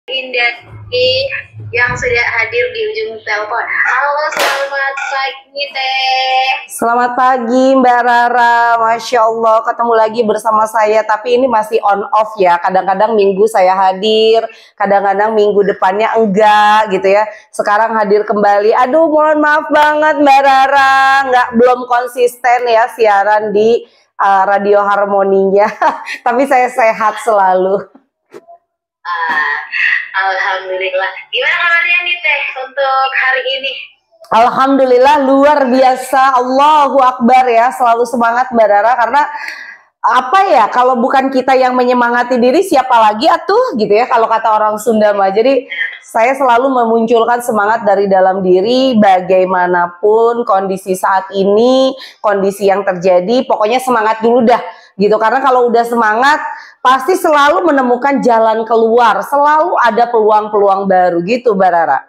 Indah yang sudah hadir di ujung telepon. Halo, selamat pagi Teh. Selamat pagi Mbak Rara, Masya Allah ketemu lagi bersama saya. Tapi ini masih on off ya. Kadang-kadang minggu saya hadir, kadang-kadang minggu depannya enggak gitu ya. Sekarang hadir kembali. Aduh, mohon maaf banget Mbak Rara, belum konsisten ya siaran di Radio Harmoninya. Tapi saya sehat selalu. Alhamdulillah. Gimana kabarnya nih Teh untuk hari ini? Alhamdulillah luar biasa, Allahu Akbar ya, selalu semangat Mbak Rara, karena apa ya, kalau bukan kita yang menyemangati diri siapa lagi atuh gitu ya, kalau kata orang Sunda mah. Jadi saya selalu memunculkan semangat dari dalam diri bagaimanapun kondisi saat ini, kondisi yang terjadi, pokoknya semangat dulu dah gitu, karena kalau udah semangat pasti selalu menemukan jalan keluar, selalu ada peluang-peluang baru gitu Mbak Rara.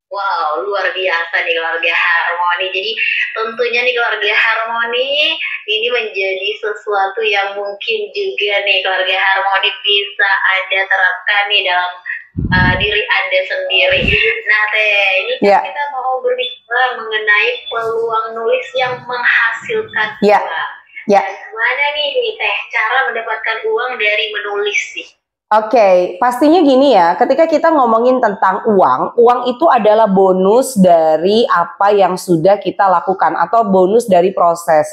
Wow, luar biasa nih keluarga Harmoni. Jadi tentunya nih keluarga Harmoni ini menjadi sesuatu yang mungkin juga nih keluarga Harmoni bisa Anda terapkan nih dalam diri Anda sendiri. Nah Teh, ini kan kita mau berbicara mengenai peluang nulis yang menghasilkan uang. Gimana nih Teh cara mendapatkan uang dari menulis sih? Oke, pastinya gini ya, ketika kita ngomongin tentang uang, uang itu adalah bonus dari apa yang sudah kita lakukan atau bonus dari proses.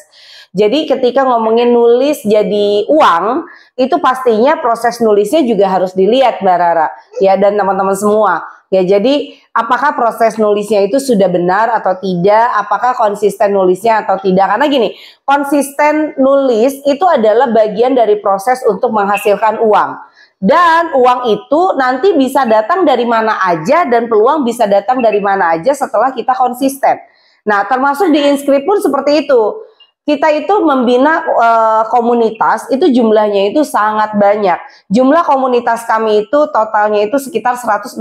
Jadi ketika ngomongin nulis jadi uang, itu pastinya proses nulisnya juga harus dilihat Mbak Rara, ya, dan teman-teman semua. Ya, jadi apakah proses nulisnya itu sudah benar atau tidak, apakah konsisten nulisnya atau tidak. Karena gini, konsisten nulis itu adalah bagian dari proses untuk menghasilkan uang. Dan uang itu nanti bisa datang dari mana aja dan peluang bisa datang dari mana aja setelah kita konsisten. Nah, termasuk di Inscript pun seperti itu. Kita itu membina komunitas, itu jumlahnya itu sangat banyak. Jumlah komunitas kami itu totalnya itu sekitar 160.000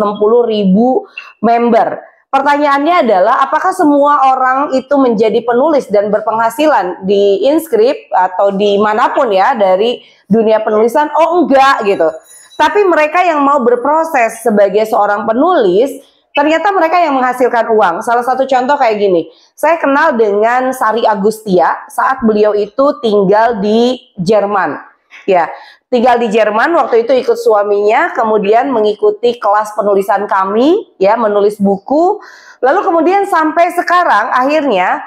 member. Pertanyaannya adalah apakah semua orang itu menjadi penulis dan berpenghasilan di Inscript atau dimanapun ya dari dunia penulisan? Oh enggak gitu. Tapi mereka yang mau berproses sebagai seorang penulis, ternyata mereka yang menghasilkan uang. Salah satu contoh kayak gini, saya kenal dengan Sari Agustia saat beliau itu tinggal di Jerman. Ya, tinggal di Jerman, waktu itu ikut suaminya, kemudian mengikuti kelas penulisan kami, ya, menulis buku. Lalu kemudian sampai sekarang akhirnya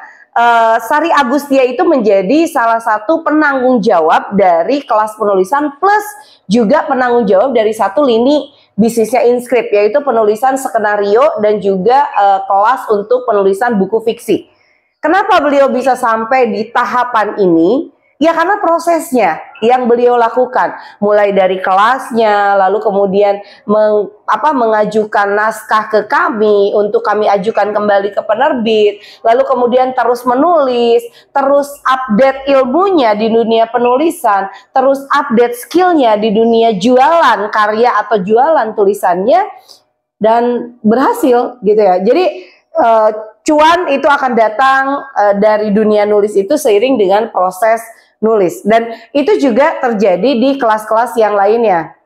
Sari Agustia itu menjadi salah satu penanggung jawab dari kelas penulisan plus juga penanggung jawab dari satu lini bisnisnya Inscript, yaitu penulisan skenario dan juga kelas untuk penulisan buku fiksi. Kenapa beliau bisa sampai di tahapan ini? Ya karena prosesnya yang beliau lakukan, mulai dari kelasnya, lalu kemudian mengajukan naskah ke kami untuk kami ajukan kembali ke penerbit, lalu kemudian terus menulis, terus update ilmunya di dunia penulisan, terus update skillnya di dunia jualan karya atau jualan tulisannya, dan berhasil gitu ya. Jadi cuan itu akan datang dari dunia nulis itu seiring dengan proses nulis, dan itu juga terjadi di kelas-kelas yang lainnya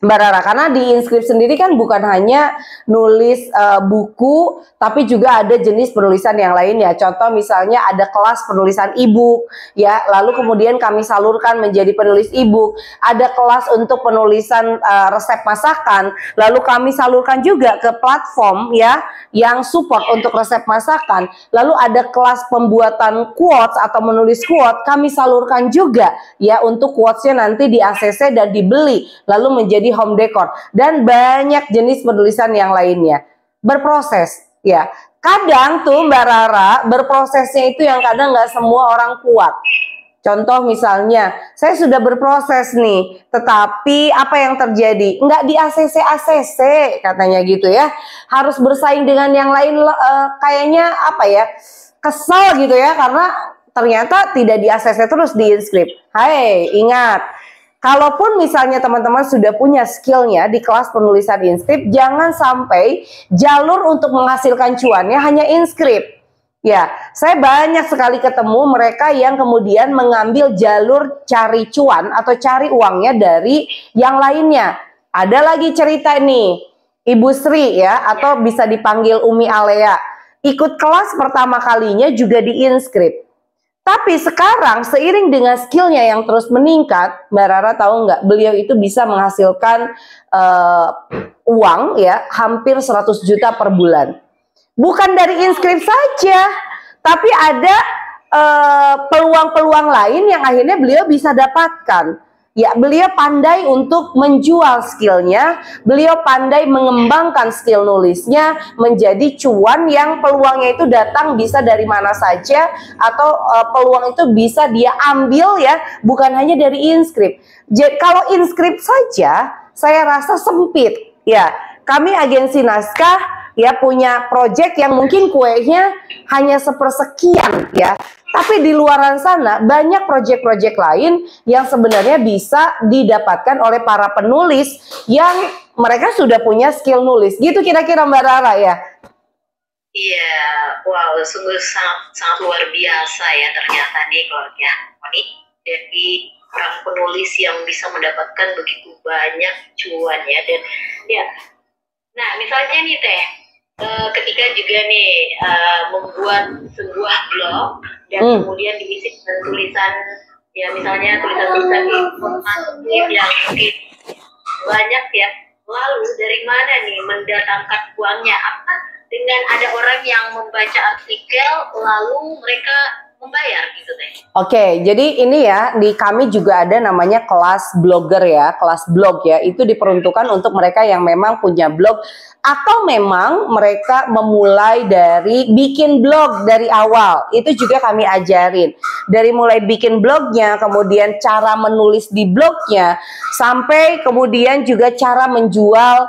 Mbak Rara, karena di Inscript sendiri kan bukan hanya nulis buku, tapi juga ada jenis penulisan yang lainnya. Contoh misalnya ada kelas penulisan e-book, ya, lalu kemudian kami salurkan menjadi penulis e-book. Ada kelas untuk penulisan resep masakan, lalu kami salurkan juga ke platform ya yang support untuk resep masakan. Lalu ada kelas pembuatan quotes atau menulis quote, kami salurkan juga ya untuk quotesnya nanti di ACC dan dibeli, lalu menjadi home decor, dan banyak jenis penulisan yang lainnya. Berproses ya. Kadang tuh Mbak Rara, berprosesnya itu yang kadang nggak semua orang kuat. Contoh misalnya, saya sudah berproses nih, tetapi apa yang terjadi? Nggak di ACC katanya gitu ya. Harus bersaing dengan yang lain, kayaknya apa ya, kesel gitu ya, karena ternyata tidak di ACC terus di Inscript. Hai, ingat, kalaupun misalnya teman-teman sudah punya skillnya di kelas penulisan Inscript, jangan sampai jalur untuk menghasilkan cuannya hanya Inscript. Ya, saya banyak sekali ketemu mereka yang kemudian mengambil jalur cari cuan atau cari uangnya dari yang lainnya. Ada lagi cerita nih, Ibu Sri ya, atau bisa dipanggil Umi Alea, ikut kelas pertama kalinya juga di-inscript. Tapi sekarang seiring dengan skillnya yang terus meningkat, Mbak Rara tahu nggak, beliau itu bisa menghasilkan uang ya hampir 100 juta per bulan. Bukan dari inscript saja, tapi ada peluang-peluang lain yang akhirnya beliau bisa dapatkan. Ya, beliau pandai untuk menjual skillnya, beliau pandai mengembangkan skill nulisnya menjadi cuan yang peluangnya itu datang bisa dari mana saja, atau peluang itu bisa dia ambil ya, bukan hanya dari inscript. Jadi kalau inscript saja, saya rasa sempit. Ya, kami agensi naskah ya punya project yang mungkin kuenya hanya sepersekian ya. Tapi di luaran sana banyak proyek-proyek lain yang sebenarnya bisa didapatkan oleh para penulis yang mereka sudah punya skill nulis. Gitu kira-kira Mbak Rara ya? Iya, wow, sungguh sangat luar biasa ya ternyata nih keluarga Harmoni. Jadi orang penulis yang bisa mendapatkan begitu banyak cuan ya. Dan ya, nah misalnya nih Teh, ketika juga nih membuat sebuah blog dan kemudian diisi dengan tulisan ya, misalnya tulisan-tulisan informatif yang mungkin banyak ya, lalu dari mana nih mendatangkan uangnya? Apa dengan ada orang yang membaca artikel lalu mereka membayar gitu Teh? Oke, jadi ini ya di kami juga ada namanya kelas blogger ya, kelas blog ya, itu diperuntukkan untuk mereka yang memang punya blog atau memang mereka memulai dari bikin blog dari awal. Itu juga kami ajarin. Dari mulai bikin blognya, kemudian cara menulis di blognya, sampai kemudian juga cara menjual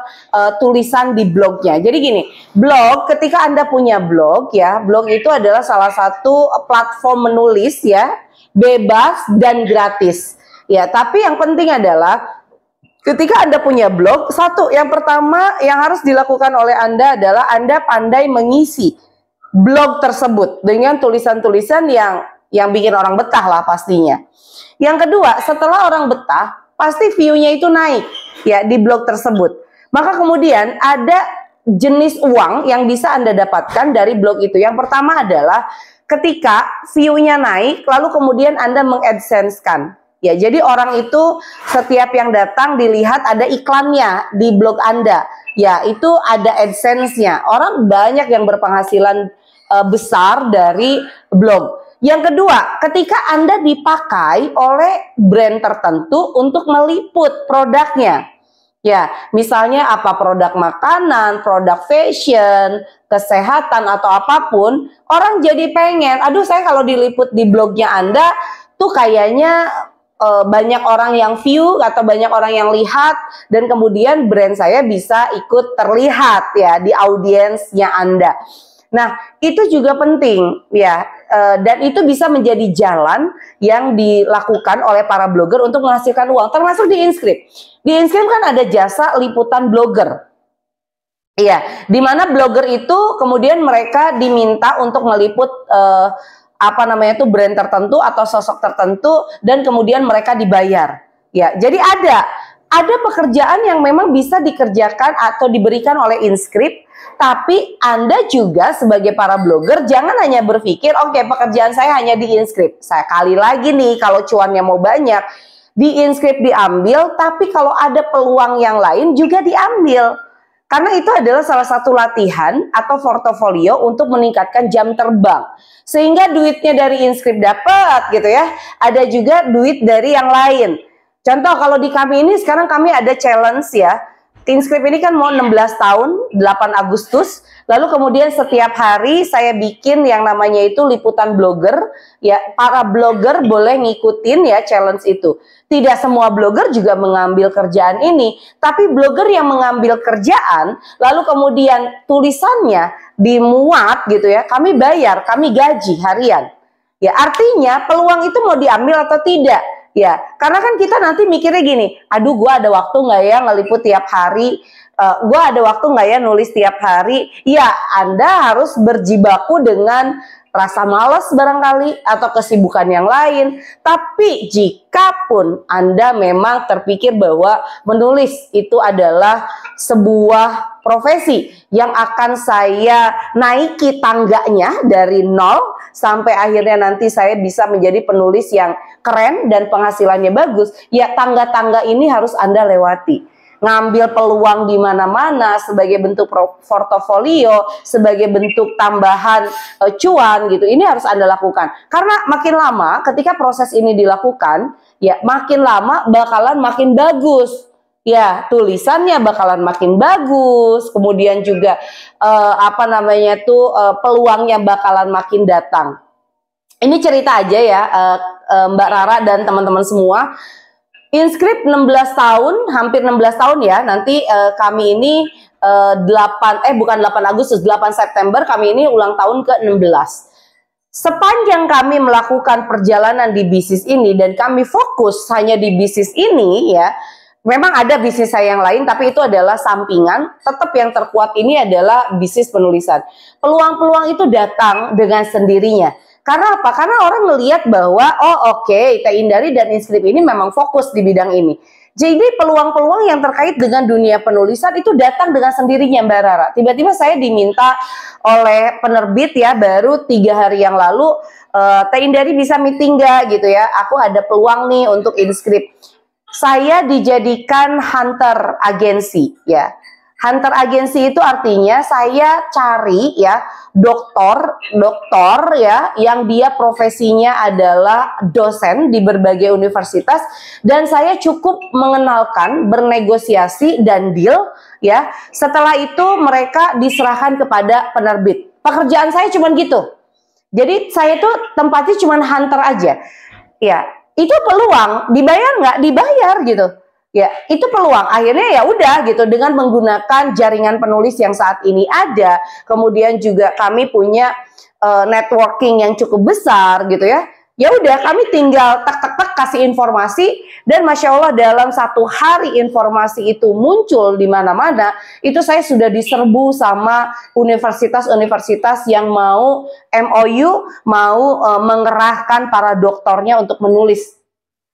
tulisan di blognya. Jadi gini, blog, ketika Anda punya blog ya, blog itu adalah salah satu platform menulis ya, bebas dan gratis. Ya, tapi yang penting adalah ketika Anda punya blog, satu, yang pertama yang harus dilakukan oleh Anda adalah Anda pandai mengisi blog tersebut dengan tulisan-tulisan yang bikin orang betah lah pastinya. Yang kedua, setelah orang betah, pasti view-nya itu naik ya di blog tersebut. Maka kemudian ada jenis uang yang bisa Anda dapatkan dari blog itu. Yang pertama adalah ketika view-nya naik, lalu kemudian Anda meng-AdSense-kan. Ya, jadi orang itu setiap yang datang dilihat ada iklannya di blog Anda. Ya, itu ada AdSense-nya. Orang banyak yang berpenghasilan besar dari blog. Yang kedua, ketika Anda dipakai oleh brand tertentu untuk meliput produknya. Ya, misalnya apa, produk makanan, produk fashion, kesehatan atau apapun, orang jadi pengen, aduh saya kalau diliput di blognya Anda tuh kayaknya banyak orang yang view atau banyak orang yang lihat, dan kemudian brand saya bisa ikut terlihat ya di audiensnya Anda. Nah, itu juga penting ya, dan itu bisa menjadi jalan yang dilakukan oleh para blogger untuk menghasilkan uang, termasuk di inscript. Di inscript kan ada jasa liputan blogger. Iya, di mana blogger itu kemudian mereka diminta untuk meliput apa namanya itu brand tertentu atau sosok tertentu, dan kemudian mereka dibayar. Ya, jadi ada pekerjaan yang memang bisa dikerjakan atau diberikan oleh inscript, tapi Anda juga sebagai para blogger jangan hanya berpikir oke, pekerjaan saya hanya di inscript. Saya kali lagi nih, kalau cuannya mau banyak, di inscript diambil, tapi kalau ada peluang yang lain juga diambil. Karena itu adalah salah satu latihan atau portofolio untuk meningkatkan jam terbang. Sehingga duitnya dari inscript dapat gitu ya. Ada juga duit dari yang lain. Contoh kalau di kami ini sekarang kami ada challenge ya. Inscript ini kan mau 16 tahun, 8 Agustus. Lalu kemudian setiap hari saya bikin yang namanya itu liputan blogger. Ya, para blogger boleh ngikutin ya challenge itu. Tidak semua blogger juga mengambil kerjaan ini. Tapi blogger yang mengambil kerjaan, lalu kemudian tulisannya dimuat gitu ya, kami bayar, kami gaji harian. Ya, artinya peluang itu mau diambil atau tidak. Ya, karena kan kita nanti mikirnya gini, aduh gue ada waktu nggak ya ngeliput tiap hari, gue ada waktu nggak ya nulis tiap hari. Ya, Anda harus berjibaku dengan rasa malas barangkali, atau kesibukan yang lain. Tapi jika pun Anda memang terpikir bahwa menulis itu adalah sebuah profesi yang akan saya naiki tangganya dari nol sampai akhirnya nanti saya bisa menjadi penulis yang keren dan penghasilannya bagus, ya tangga-tangga ini harus Anda lewati. Ngambil peluang di mana-mana sebagai bentuk portofolio, sebagai bentuk tambahan cuan gitu. Ini harus Anda lakukan. Karena makin lama ketika proses ini dilakukan, ya makin lama bakalan makin bagus. Ya, tulisannya bakalan makin bagus. Kemudian juga peluangnya bakalan makin datang. Ini cerita aja ya, Mbak Rara dan teman-teman semua. Inskrip 16 tahun, hampir 16 tahun ya. Nanti kami ini 8 Agustus, 8 September kami ini ulang tahun ke-16. Sepanjang kami melakukan perjalanan di bisnis ini dan kami fokus hanya di bisnis ini ya. Memang ada bisnis saya yang lain, tapi itu adalah sampingan. Tetap yang terkuat ini adalah bisnis penulisan. Peluang-peluang itu datang dengan sendirinya. Karena apa? Karena orang melihat bahwa, Teh Indari dan Inskrip ini memang fokus di bidang ini. Jadi peluang-peluang yang terkait dengan dunia penulisan itu datang dengan sendirinya, Mbak Rara. Tiba-tiba saya diminta oleh penerbit ya, baru 3 hari yang lalu, Teh Indari bisa meeting nggak gitu ya. Aku ada peluang nih untuk Inskrip. Saya dijadikan hunter agensi ya. Hunter agensi itu artinya saya cari ya dokter ya yang dia profesinya adalah dosen di berbagai universitas, dan saya cukup mengenalkan, bernegosiasi dan deal ya. Setelah itu mereka diserahkan kepada penerbit. Pekerjaan saya cuma gitu. Jadi saya tuh tempatnya cuma hunter aja. Ya, itu peluang, dibayar nggak? Dibayar gitu. Ya, itu peluang. Akhirnya ya udah gitu, dengan menggunakan jaringan penulis yang saat ini ada. Kemudian juga kami punya networking yang cukup besar gitu ya. Ya udah, kami tinggal tek kasih informasi, dan Masya Allah dalam 1 hari informasi itu muncul di mana-mana. Itu saya sudah diserbu sama universitas-universitas yang mau MOU, mau mengerahkan para doktornya untuk menulis.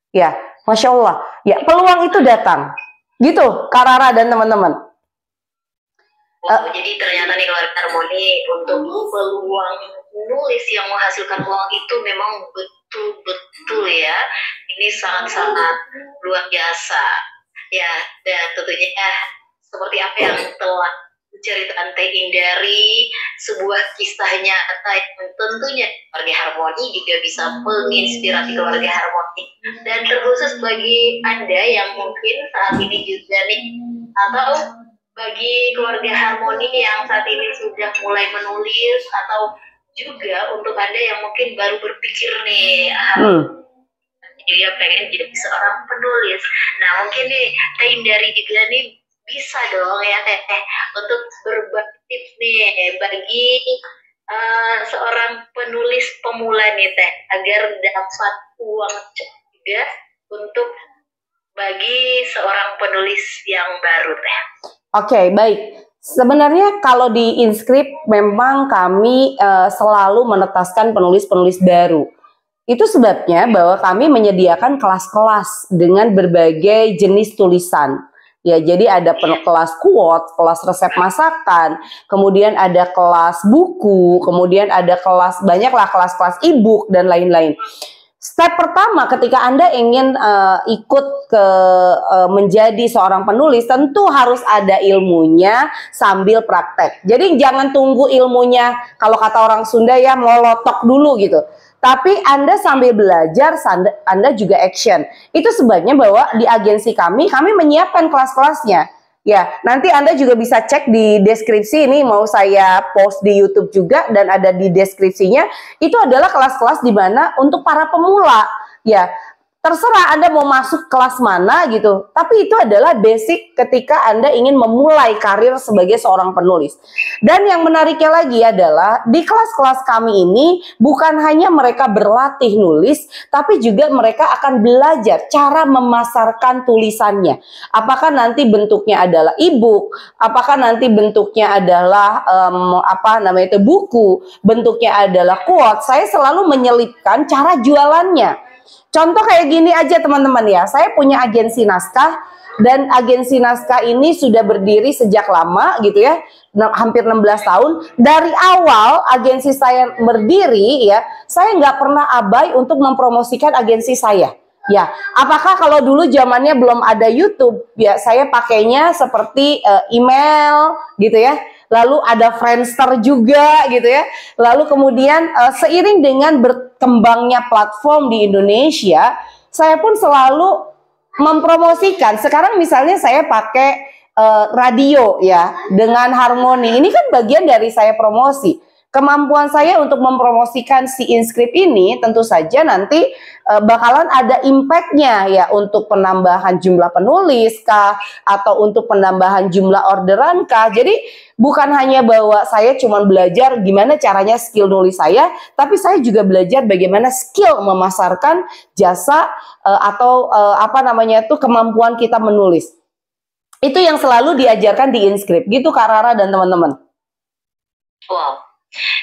Ya, Masya Allah, ya peluang itu datang, gitu, Kak Rara dan teman-teman. Jadi ternyata nih keluarga harmoni untuk peluang menulis yang menghasilkan uang itu memang betul-betul ya, ini sangat-sangat luar biasa. Ya, dan tentunya seperti apa yang telah diceritakan Teh Indari, sebuah kisah nyata yang tentunya keluarga harmoni juga bisa menginspirasi keluarga harmoni. Dan terkhusus bagi Anda yang mungkin saat ini juga nih, atau bagi keluarga harmoni yang saat ini sudah mulai menulis, atau juga untuk Anda yang mungkin baru berpikir nih, dia pengen jadi seorang penulis. Nah, mungkin nih Teh Indari juga nih bisa dong ya Teh untuk berbagi tips nih bagi seorang penulis pemula nih Teh, agar dapat uang juga untuk bagi seorang penulis yang baru Teh. Oke, baik. Sebenarnya kalau di Inskrip memang kami selalu menetaskan penulis-penulis baru. Itu sebabnya bahwa kami menyediakan kelas-kelas dengan berbagai jenis tulisan. Ya, jadi ada kelas quote, kelas resep masakan, kemudian ada kelas buku, kemudian ada banyaklah kelas-kelas e-book dan lain-lain. Step pertama ketika Anda ingin ikut menjadi seorang penulis, tentu harus ada ilmunya sambil praktek. Jadi jangan tunggu ilmunya, kalau kata orang Sunda ya, molotok dulu gitu. Tapi Anda sambil belajar, Anda juga action. Itu sebabnya bahwa di agensi kami menyiapkan kelas-kelasnya. Ya, nanti Anda juga bisa cek di deskripsi ini, mau saya post di YouTube juga dan ada di deskripsinya. Itu adalah kelas-kelas di mana untuk para pemula. Ya, Terserah Anda mau masuk kelas mana gitu. Tapi itu adalah basic ketika Anda ingin memulai karir sebagai seorang penulis. Dan yang menariknya lagi adalah di kelas-kelas kami ini bukan hanya mereka berlatih nulis, tapi juga mereka akan belajar cara memasarkan tulisannya. Apakah nanti bentuknya adalah e-book, apakah nanti bentuknya adalah buku, bentuknya adalah quote. Saya selalu menyelipkan cara jualannya. Contoh kayak gini aja teman-teman ya, saya punya agensi naskah dan agensi naskah ini sudah berdiri sejak lama gitu ya, hampir 16 tahun. Dari awal agensi saya berdiri ya, saya nggak pernah abai untuk mempromosikan agensi saya. Ya, apakah kalau dulu zamannya belum ada YouTube ya, saya pakainya seperti email gitu ya. Lalu ada Friendster juga gitu ya. Lalu kemudian seiring dengan berkembangnya platform di Indonesia, saya pun selalu mempromosikan. Sekarang misalnya saya pakai radio ya dengan Harmoni. Ini kan bagian dari saya promosi. Kemampuan saya untuk mempromosikan si Inscript ini tentu saja nanti bakalan ada impact-nya ya untuk penambahan jumlah penulis kah atau untuk penambahan jumlah orderan kah. Jadi bukan hanya bahwa saya cuma belajar gimana caranya skill nulis saya, tapi saya juga belajar bagaimana skill memasarkan jasa kemampuan kita menulis. Itu yang selalu diajarkan di Inscript gitu Kak Rara dan teman-teman. Wow.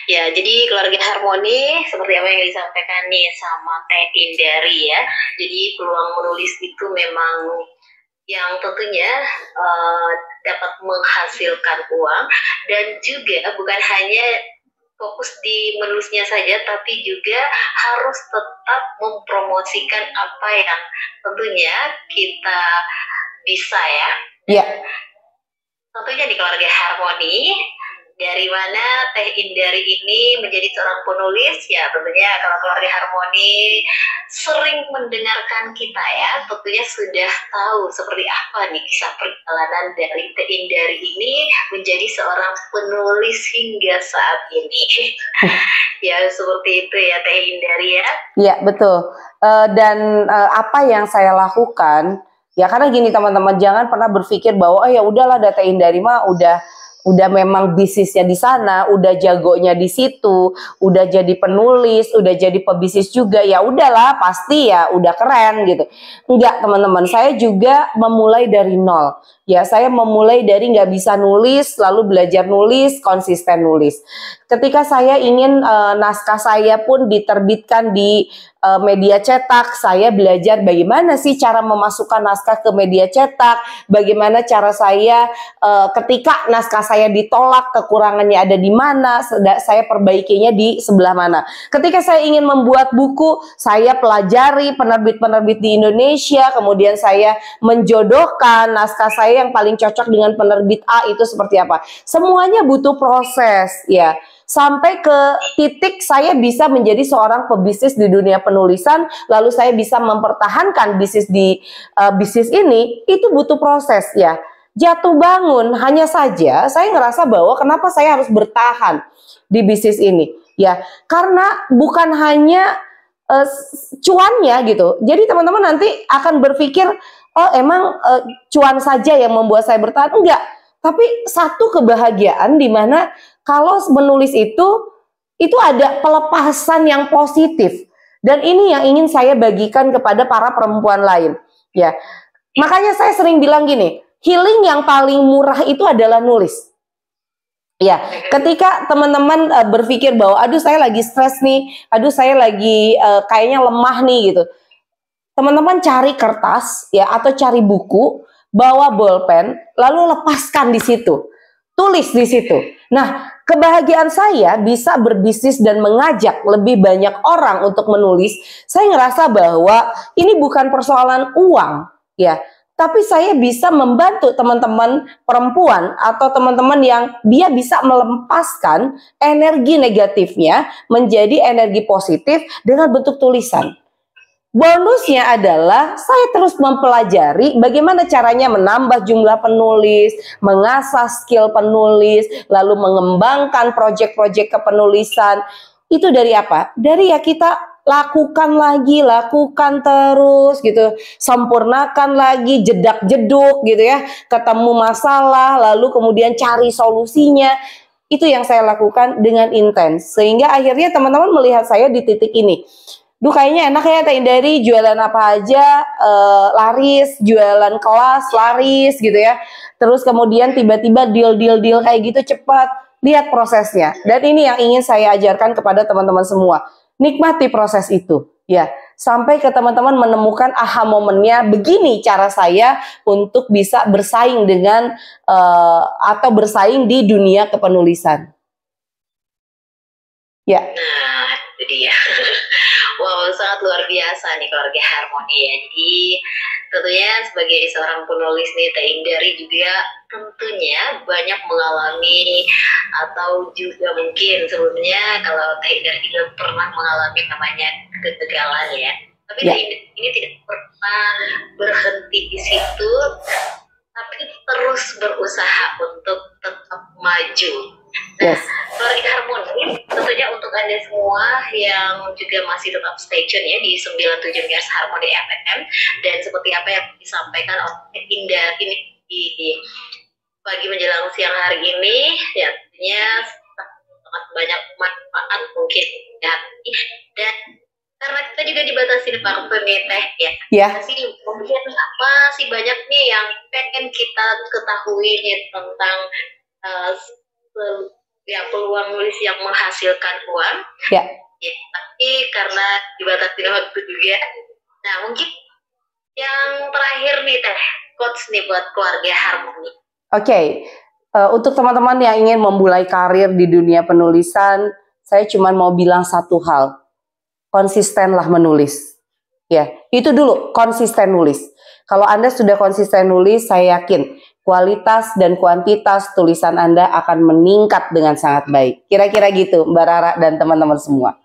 Ya, jadi keluarga Harmoni seperti apa yang disampaikan nih sama Teh Indari ya. Jadi peluang menulis itu memang yang tentunya dapat menghasilkan uang dan juga bukan hanya fokus di menulisnya saja, tapi juga harus tetap mempromosikan apa yang tentunya kita bisa ya. Iya. Tentunya di keluarga Harmoni. Dari mana Teh Indari ini menjadi seorang penulis? Ya tentunya kalau keluarga Harmoni sering mendengarkan kita ya, tentunya sudah tahu seperti apa nih kisah perjalanan dari Teh Indari ini menjadi seorang penulis hingga saat ini. Ya seperti itu ya Teh Indari ya. Iya betul. Dan apa yang saya lakukan ya, karena gini teman-teman, jangan pernah berpikir bahwa ya udahlah Teh Indari mah udah memang bisnisnya di sana, udah jagonya di situ, udah jadi penulis, udah jadi pebisnis juga, ya udahlah pasti ya udah keren gitu. Enggak teman-teman, saya juga memulai dari nol. Ya saya memulai dari nggak bisa nulis, lalu belajar nulis, konsisten nulis. Ketika saya ingin naskah saya pun diterbitkan di media cetak, saya belajar bagaimana sih cara memasukkan naskah ke media cetak, bagaimana cara saya ketika naskah saya ditolak, kekurangannya ada di mana, saya perbaikinya di sebelah mana. Ketika saya ingin membuat buku, saya pelajari penerbit-penerbit di Indonesia, kemudian saya menjodohkan naskah saya yang paling cocok dengan penerbit A itu seperti apa. Semuanya butuh proses ya. Sampai ke titik saya bisa menjadi seorang pebisnis di dunia penulisan, lalu saya bisa mempertahankan bisnis di bisnis ini, itu butuh proses ya. Jatuh bangun, hanya saja saya ngerasa bahwa kenapa saya harus bertahan di bisnis ini ya, karena bukan hanya cuannya gitu. Jadi teman-teman nanti akan berpikir, oh emang cuan saja yang membuat saya bertahan? Enggak, tapi satu kebahagiaan di mana kalau menulis itu ada pelepasan yang positif. Dan ini yang ingin saya bagikan kepada para perempuan lain ya. Makanya saya sering bilang gini, healing yang paling murah itu adalah nulis. Ya, ketika teman-teman berpikir bahwa aduh saya lagi stres nih, aduh saya lagi kayaknya lemah nih gitu. Teman-teman cari kertas ya atau cari buku, bawa bolpen, lalu lepaskan di situ. Tulis di situ. Nah, kebahagiaan saya bisa berbisnis dan mengajak lebih banyak orang untuk menulis. Saya ngerasa bahwa ini bukan persoalan uang ya, tapi saya bisa membantu teman-teman perempuan atau teman-teman yang dia bisa melepaskan energi negatifnya menjadi energi positif dengan bentuk tulisan. Bonusnya adalah saya terus mempelajari bagaimana caranya menambah jumlah penulis, mengasah skill penulis, lalu mengembangkan proyek-proyek kepenulisan. Itu dari apa? Dari ya kita lakukan lagi, lakukan terus gitu, sempurnakan lagi, jedak-jeduk gitu ya, ketemu masalah, lalu kemudian cari solusinya. Itu yang saya lakukan dengan intens, sehingga akhirnya teman-teman melihat saya di titik ini. Duh, kayaknya enak ya Teh Indari, jualan apa aja laris, jualan kelas laris gitu ya. Terus kemudian tiba-tiba deal kayak gitu cepat. Lihat prosesnya. Dan ini yang ingin saya ajarkan kepada teman-teman semua. Nikmati proses itu ya. Sampai ke teman-teman menemukan aha momennya, begini cara saya untuk bisa bersaing dengan atau bersaing di dunia kepenulisan. Ya. Nah, itu dia. Wow, sangat luar biasa nih keluarga Harmoni ya. Jadi tentunya sebagai seorang penulis nih, Teh Indari juga tentunya banyak mengalami atau juga mungkin sebelumnya kalau Teh Indari juga pernah mengalami namanya kegagalan ya. Tapi Teh Indari ini tidak pernah berhenti di situ, tapi terus berusaha untuk tetap maju. Nah, keluarga Harmoni, tentunya untuk Anda semua yang juga masih tetap stay tune ya di 97 MHz Harmoni FM, dan seperti apa yang disampaikan oleh Indah ini di pagi menjelang siang hari ini, ya tentunya sangat banyak manfaat mungkin ya. Dan karena kita juga dibatasi waktu nih Teh ya, mungkin masih banyak nih yang pengen kita ketahui nih tentang ya peluang nulis yang menghasilkan uang ya, tapi karena dibatasi waktu juga. Nah, mungkin yang terakhir nih Teh, quotes nih buat keluarga Harmoni. Oke. Untuk teman-teman yang ingin memulai karir di dunia penulisan, saya cuma mau bilang satu hal, konsistenlah menulis. Ya, itu dulu, konsisten nulis. Kalau Anda sudah konsisten nulis, saya yakin kualitas dan kuantitas tulisan Anda akan meningkat dengan sangat baik. Kira-kira gitu, Mbak Rara dan teman-teman semua.